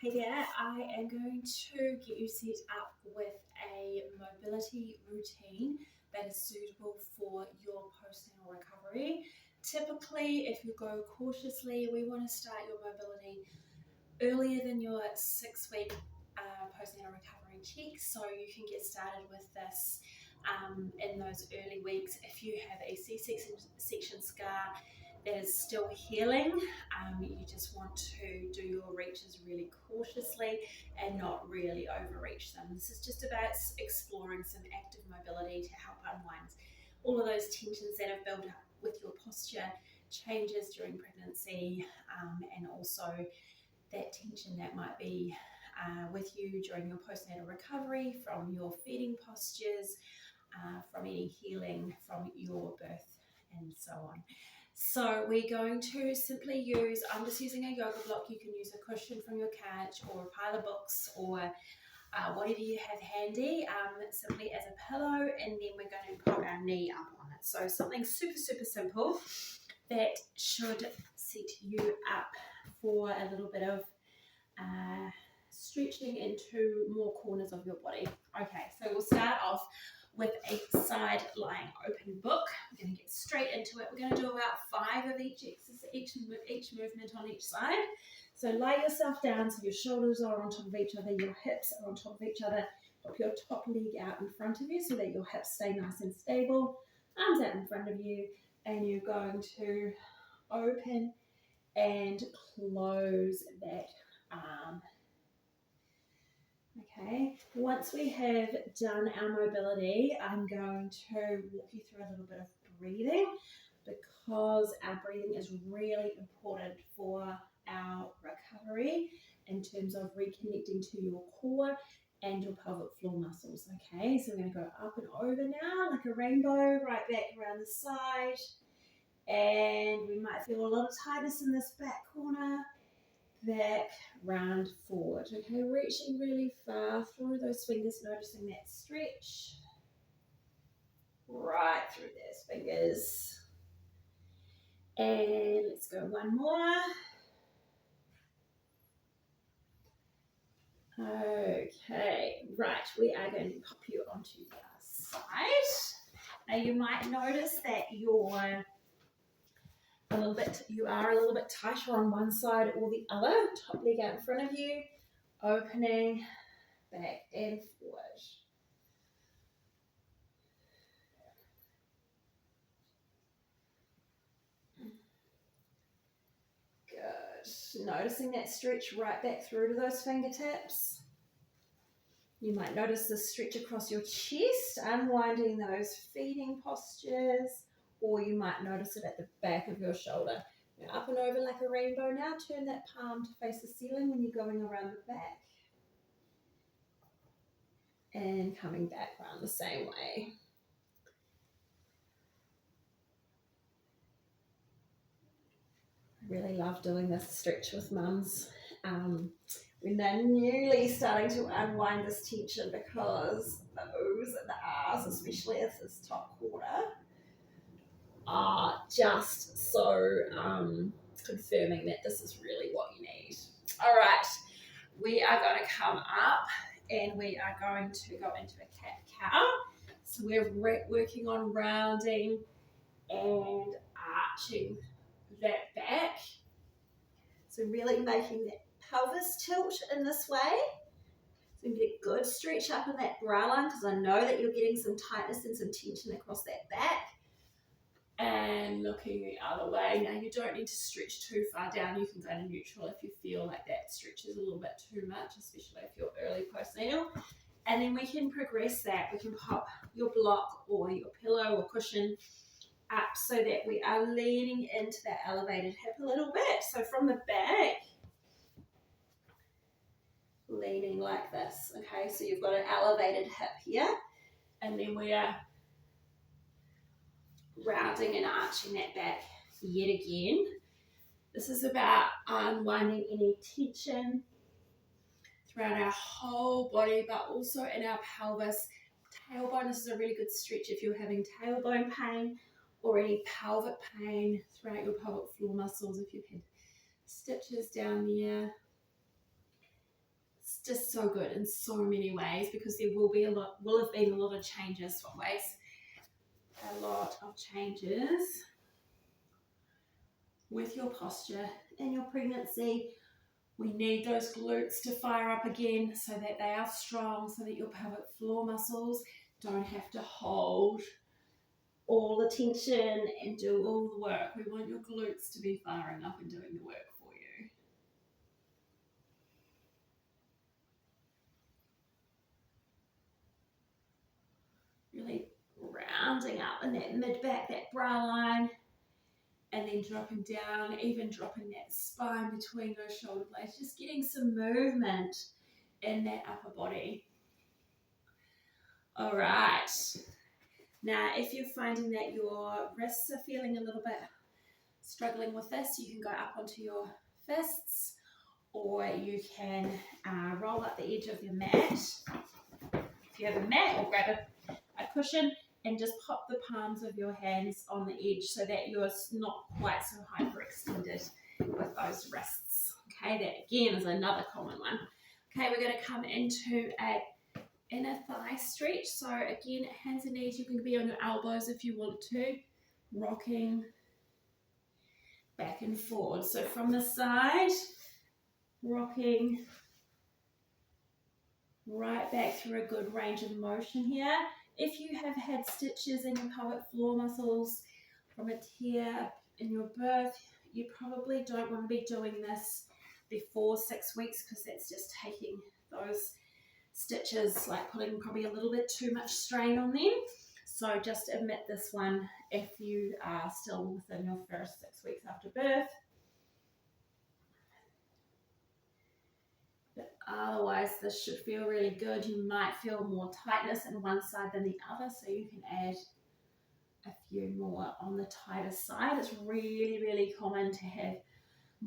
Hey there, I am going to get you set up with a mobility routine that is suitable for your postnatal recovery. Typically, if you go cautiously, we want to start your mobility earlier than your 6 week postnatal recovery check, so you can get started with this in those early weeks. If you have a C-section scar that is still healing, you just want to do your reaches really cautiously and not really overreach them. This is just about exploring some active mobility to help unwind all of those tensions that have built up with your posture changes during pregnancy, and also that tension that might be with you during your postnatal recovery from your feeding postures, from any healing from your birth, and so on. So we're going to simply use, I'm just using a yoga block. You can use a cushion from your couch or a pile of books or whatever you have handy, simply as a pillow, and then we're going to put our knee up on it. So something super, super simple that should set you up for a little bit of stretching into more corners of your body. Okay, so we'll start off with a side lying open book. We're going to get straight into it. We're going to do about 5 of each movement on each side. So lie yourself down so your shoulders are on top of each other, your hips are on top of each other. Pop your top leg out in front of you so that your hips stay nice and stable. Arms out in front of you, and you're going to open and close that arm. Okay, once we have done our mobility, I'm going to walk you through a little bit of breathing, because our breathing is really important for our recovery in terms of reconnecting to your core and your pelvic floor muscles. Okay, so we're going to go up and over now like a rainbow, right back around the side, and we might feel a lot of tightness in this back corner. Back, round, forward. Okay, reaching really far through those fingers, noticing that stretch. Right through those fingers. And let's go one more. Okay, right, we are going to pop you onto the other side. Now you might notice that you are a little bit tighter on one side or the other. Top leg out in front of you, opening back and forward. Good. Noticing that stretch right back through to those fingertips. You might notice the stretch across your chest, unwinding those feeding postures, or you might notice it at the back of your shoulder. Now up and over like a rainbow now. Turn that palm to face the ceiling when you're going around the back. And coming back around the same way. I really love doing this stretch with mums when they're newly starting to unwind this tension, because the O's and the R's, especially at this top quarter, are just so confirming that this is really what you need. All right, we are going to come up and we are going to go into a cat-cow. So we're working on rounding and arching that back. So really making that pelvis tilt in this way. So you get a good stretch up in that bra line, because I know that you're getting some tightness and some tension across that back. And looking the other way. Now you don't need to stretch too far down. You can go to neutral if you feel like that stretch is a little bit too much, especially if you're early postnatal. And then we can progress that. We can pop your block or your pillow or cushion up so that we are leaning into that elevated hip a little bit. So from the back, leaning like this. Okay, so you've got an elevated hip here, and then we are rounding and arching that back yet again. This is about unwinding any tension throughout our whole body, but also in our pelvis. Tailbone, this is a really good stretch if you're having tailbone pain or any pelvic pain throughout your pelvic floor muscles, if you've had stitches down there. just so good in so many ways, because there will have been a lot of changes, with your posture in your pregnancy. We need those glutes to fire up again so that they are strong, so that your pelvic floor muscles don't have to hold all the tension and do all the work. We want your glutes to be firing up and doing the work for you. Really rounding up in that mid-back, that bra line, and then dropping down, even dropping that spine between those shoulder blades, just getting some movement in that upper body. All right. Now, if you're finding that your wrists are feeling a little bit struggling with this, you can go up onto your fists, or you can roll up the edge of your mat. If you have a mat, or grab a cushion and just pop the palms of your hands on the edge so that you're not quite so hyperextended with those wrists. Okay, that again is another common one. Okay, we're going to come into a inner thigh stretch. So again, hands and knees, you can be on your elbows if you want to, rocking back and forward. So from the side, rocking right back through a good range of motion here. If you have had stitches in your pelvic floor muscles from a tear in your birth, you probably don't want to be doing this before 6 weeks, because that's just taking those stitches, like putting probably a little bit too much strain on them. So just omit this one if you are still within your first 6 weeks after birth. But otherwise, this should feel really good. You might feel more tightness in one side than the other, so you can add a few more on the tighter side. It's really, really common to have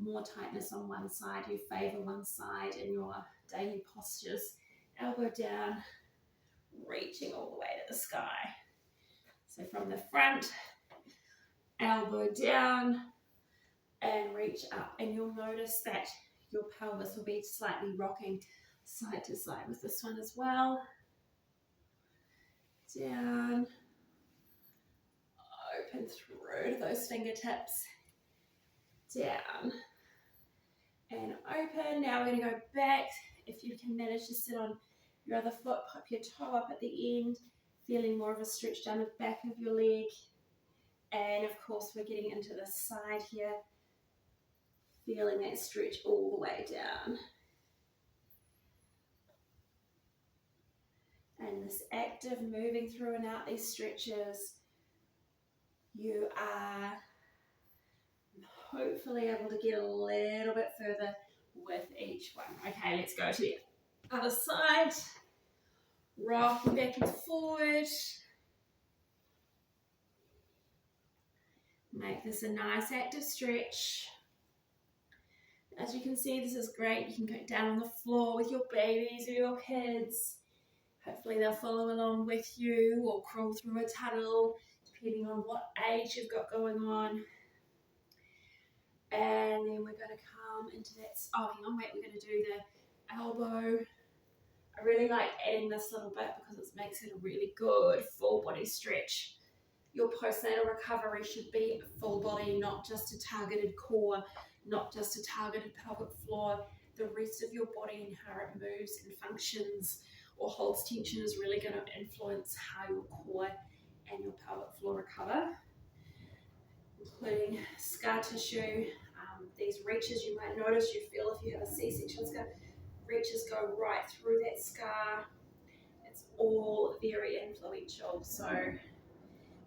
more tightness on one side. You favor one side in your daily postures. Elbow down, reaching all the way to the sky. So from the front, elbow down and reach up, and you'll notice that your pelvis will be slightly rocking side to side with this one as well. Down, open through to those fingertips, down and open. Now we're going to go back. If you can manage to sit on your other foot, pop your toe up at the end, feeling more of a stretch down the back of your leg. And of course, we're getting into the side here, feeling that stretch all the way down. And this active moving through and out these stretches, you are hopefully able to get a little bit further with each one. Okay, let's go to the other side. Rocking back and forward. Make this a nice active stretch. As you can see, this is great. You can go down on the floor with your babies or your kids. Hopefully they'll follow along with you, or crawl through a tunnel, depending on what age you've got going on. And then we're going to come into that, we're going to do the elbow. I really like adding this little bit because it makes it a really good full body stretch. Your postnatal recovery should be full body, not just a targeted core, not just a targeted pelvic floor. The rest of your body and how it moves and functions or holds tension is really going to influence how your core and your pelvic floor recover, including scar tissue. These reaches, you might notice, you feel if you have a C-section scar, reaches go right through that scar. It's all very influential, so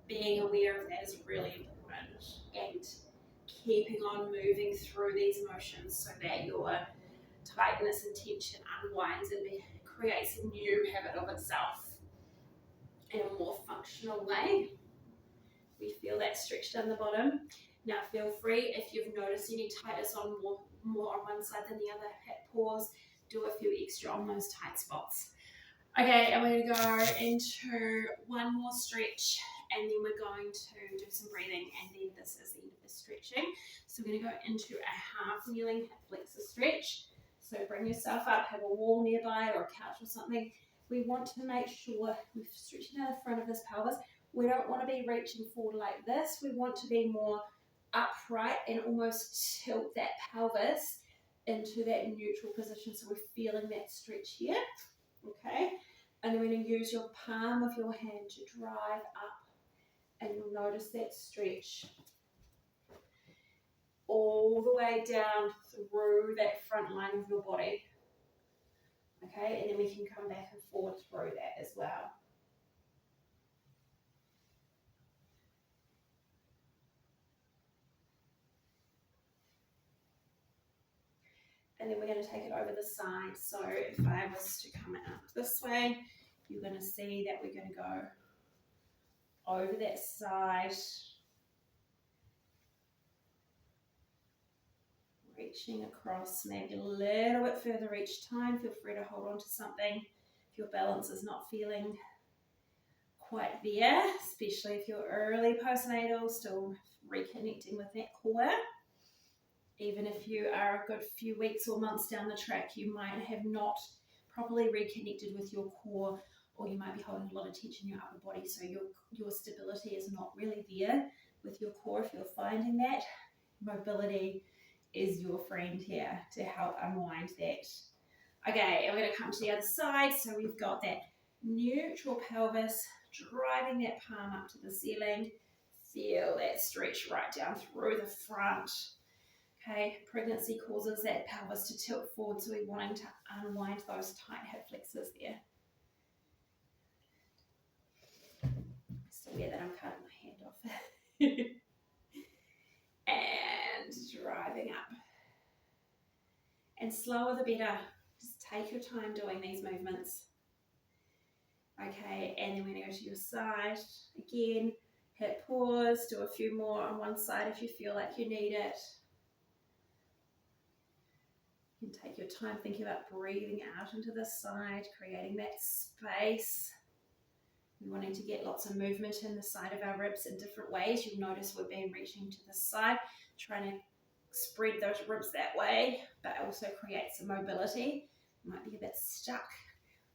being aware of that is really important, and keeping on moving through these motions so that your tightness and tension unwinds and creates a new habit of itself in a more functional way. We feel that stretch down the bottom. Now feel free, if you've noticed any tightness on more on one side than the other, hit pause, do a few extra on those tight spots. Okay, and we're going to go into one more stretch, and then we're going to do some breathing, and then this is the end of the stretching. So we're going to go into a half kneeling hip flexor stretch. So bring yourself up, have a wall nearby or a couch or something. We want to make sure we're stretching out the front of this pelvis. We don't want to be reaching forward like this. We want to be more upright and almost tilt that pelvis into that neutral position. So we're feeling that stretch here, okay? And then we're going to use your palm of your hand to drive up, and you'll notice that stretch all the way down through that front line of your body. Okay, and then we can come back and forward through that as well. And then we're going to take it over the side. So if I was to come out this way, you're going to see that we're going to go over that side, reaching across maybe a little bit further each time. Feel free to hold on to something if your balance is not feeling quite there, especially if you're early postnatal, still reconnecting with that core. Even if you are a good few weeks or months down the track, you might have not properly reconnected with your core, or you might be holding a lot of tension in your upper body, so your stability is not really there with your core. If you're finding that, mobility is your friend here to help unwind that. Okay, and we're going to come to the other side. So we've got that neutral pelvis, driving that palm up to the ceiling. Feel that stretch right down through the front. Okay, pregnancy causes that pelvis to tilt forward, so we're wanting to unwind those tight hip flexors there. So weird that I'm cutting my hand off. And driving up. And slower the better. Just take your time doing these movements. Okay, and then we're going to go to your side. Again, hit pause, do a few more on one side if you feel like you need it. You can take your time thinking about breathing out into the side, creating that space. We're wanting to get lots of movement in the side of our ribs in different ways. You'll notice we've been reaching to the side, trying to spread those ribs that way, but also create some mobility. You might be a bit stuck.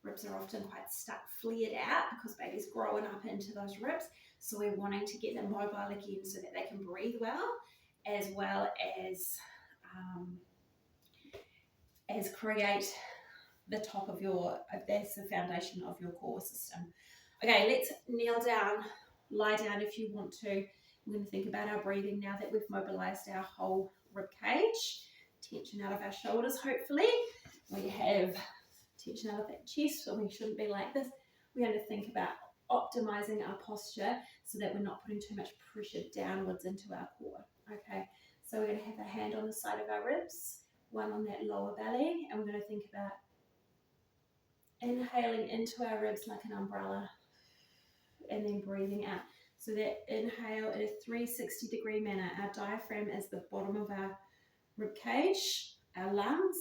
Ribs are often quite stuck, flared out, because baby's growing up into those ribs. So we're wanting to get them mobile again so that they can breathe well as create the top of that's the foundation of your core system. Okay, let's kneel down, lie down if you want to. We're going to think about our breathing now that we've mobilized our whole rib cage. Tension out of our shoulders, hopefully. We have tension out of that chest, so we shouldn't be like this. We're going to think about optimizing our posture so that we're not putting too much pressure downwards into our core. Okay, so we're going to have a hand on the side of our ribs, one on that lower belly, and we're going to think about inhaling into our ribs like an umbrella and then breathing out. So that inhale in a 360-degree manner. Our diaphragm is the bottom of our rib cage, our lungs,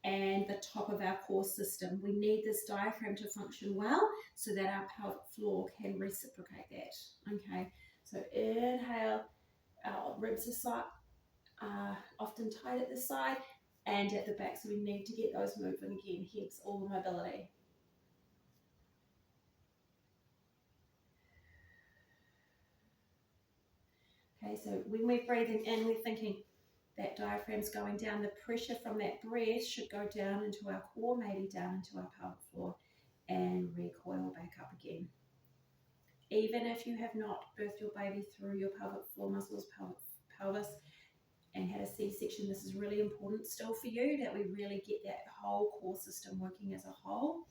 and the top of our core system. We need this diaphragm to function well so that our pelvic floor can reciprocate that. Okay, so inhale, our ribs are often tight at the side and at the back, so we need to get those moving again, hence all the mobility. Okay, so when we're breathing in, we're thinking that diaphragm's going down. The pressure from that breath should go down into our core, maybe down into our pelvic floor, and recoil back up again. Even if you have not birthed your baby through your pelvic floor muscles, pelvis, and had a C-section, this is really important still for you, that we really get that whole core system working as a whole,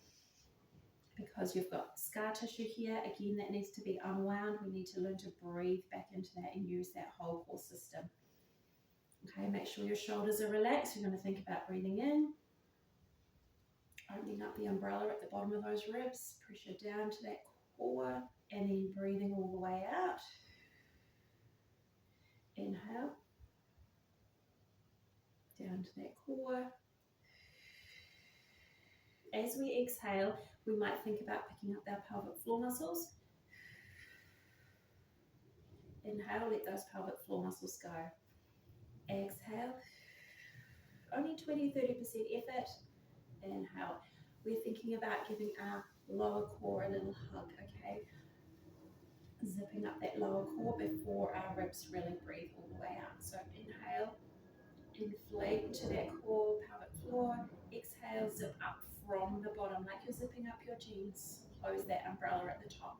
because you've got scar tissue here, again, that needs to be unwound. We need to learn to breathe back into that and use that whole core system. Okay, make sure your shoulders are relaxed. You're going to think about breathing in, opening up the umbrella at the bottom of those ribs, pressure down to that core, and then breathing all the way out. Inhale, down to that core. As we exhale, we might think about picking up our pelvic floor muscles. Inhale, let those pelvic floor muscles go. Exhale, only 20-30% effort. Inhale. We're thinking about giving our lower core a little hug, okay? Zipping up that lower core before our ribs really breathe all the way out. So inhale, inflate to that core, pelvic floor. Exhale, zip up from the bottom like you're zipping up your jeans. Close that umbrella at the top.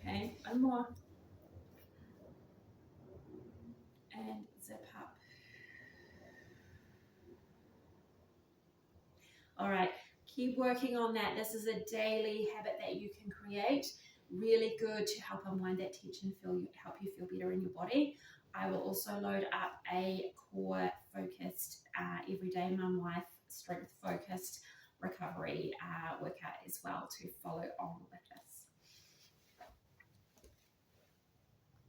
Okay, one more. And zip up. All right, keep working on that. This is a daily habit that you can create. Really good to help unwind that tension, help you feel better in your body. I will also load up a core focused, everyday mum life, strength focused recovery workout as well to follow on with this.